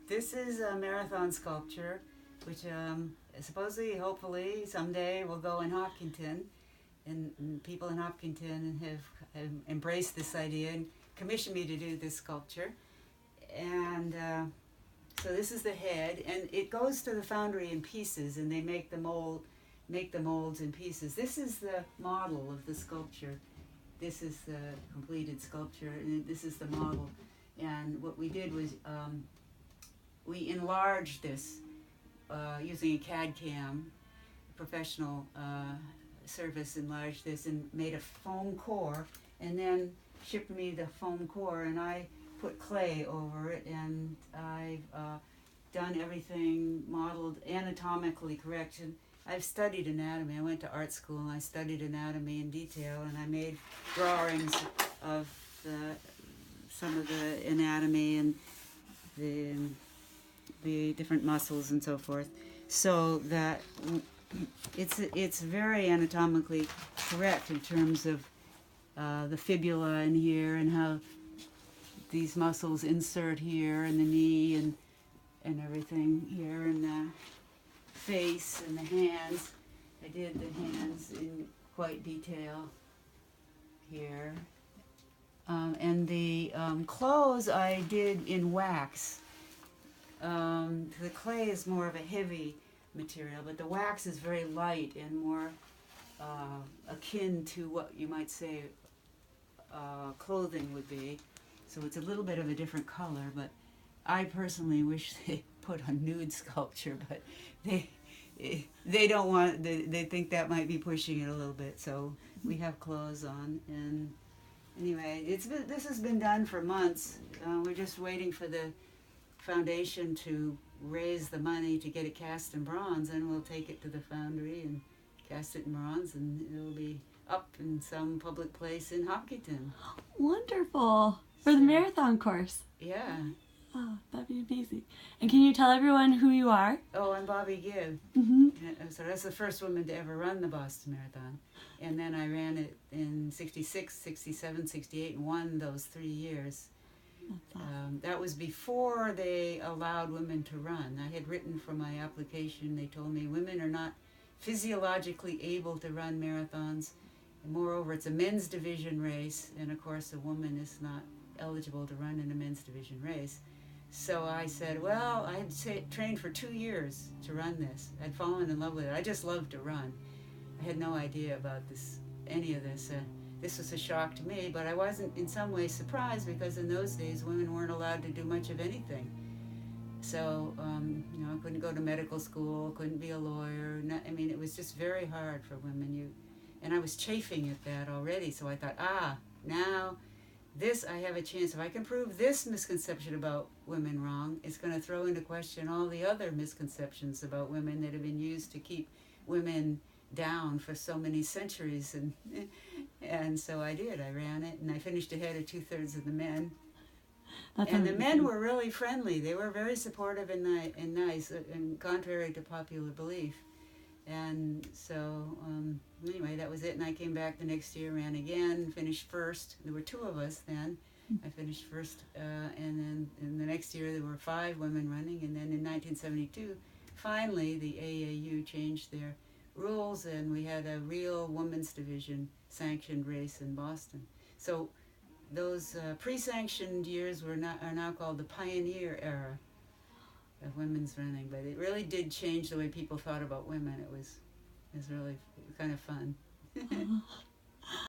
This is a marathon sculpture, which supposedly, hopefully, someday will go in Hopkinton. And people in Hopkinton have embraced this idea and commissioned me to do this sculpture. And so this is the head, and it goes to the foundry in pieces, and they make the molds in pieces. This is the model of the sculpture. This is the completed sculpture, and this is the model. And what we did was we enlarged this using a CAD CAM, professional service enlarged this and made a foam core, and then shipped me the foam core, and I put clay over it, and I've done everything modeled anatomically correct. And I've studied anatomy. I went to art school and I studied anatomy in detail, and I made drawings of some of the anatomy and the different muscles and so forth, so that it's very anatomically correct in terms of the fibula in here and how these muscles insert here in the knee and everything here, and the face and the hands. I did the hands in quite detail here. And the clothes I did in wax. The clay is more of a heavy material, but the wax is very light and more akin to what you might say clothing would be. So it's a little bit of a different color, but I personally wish they put a nude sculpture, but they don't want, they think that might be pushing it a little bit, so we have clothes on. And anyway, this has been done for months. We're just waiting for the foundation to raise the money to get it cast in bronze, and we'll take it to the foundry and cast it in bronze, and it'll be up in some public place in Hopkinton. Wonderful. For the marathon course. Yeah. Oh, that'd be amazing. And can you tell everyone who you are? Oh, I'm Bobbi Gibb. Mm-hmm. So that's the first woman to ever run the Boston Marathon. And then I ran it in 66, 67, 68, and won those 3 years. That's awesome. That was before they allowed women to run. I had written for my application, they told me women are not physiologically able to run marathons. And moreover, it's a men's division race, and of course a woman is not eligible to run in a men's division race. So I said, well, I had trained for 2 years to run this. I'd fallen in love with it. I just loved to run. I had no idea about any of this. This was a shock to me, but I wasn't in some ways surprised, because in those days women weren't allowed to do much of anything. So, I couldn't go to medical school, couldn't be a lawyer. It was just very hard for women. And I was chafing at that already, so I thought, now I have a chance. If I can prove this misconception about women wrong, it's going to throw into question all the other misconceptions about women that have been used to keep women down for so many centuries. And so I did. I ran it, and I finished ahead of 2/3 of the men. That's and amazing. The men were really friendly. They were very supportive and nice, and contrary to popular belief. And so, anyway, that was it. And I came back the next year, ran again, finished first. There were 2 of us then. I finished first, and then in the next year there were 5 women running. And then in 1972, finally, the AAU changed their rules, and we had a real women's division sanctioned race in Boston. So those pre-sanctioned years are now called the pioneer era of women's running, but it really did change the way people thought about women. It was really kind of fun.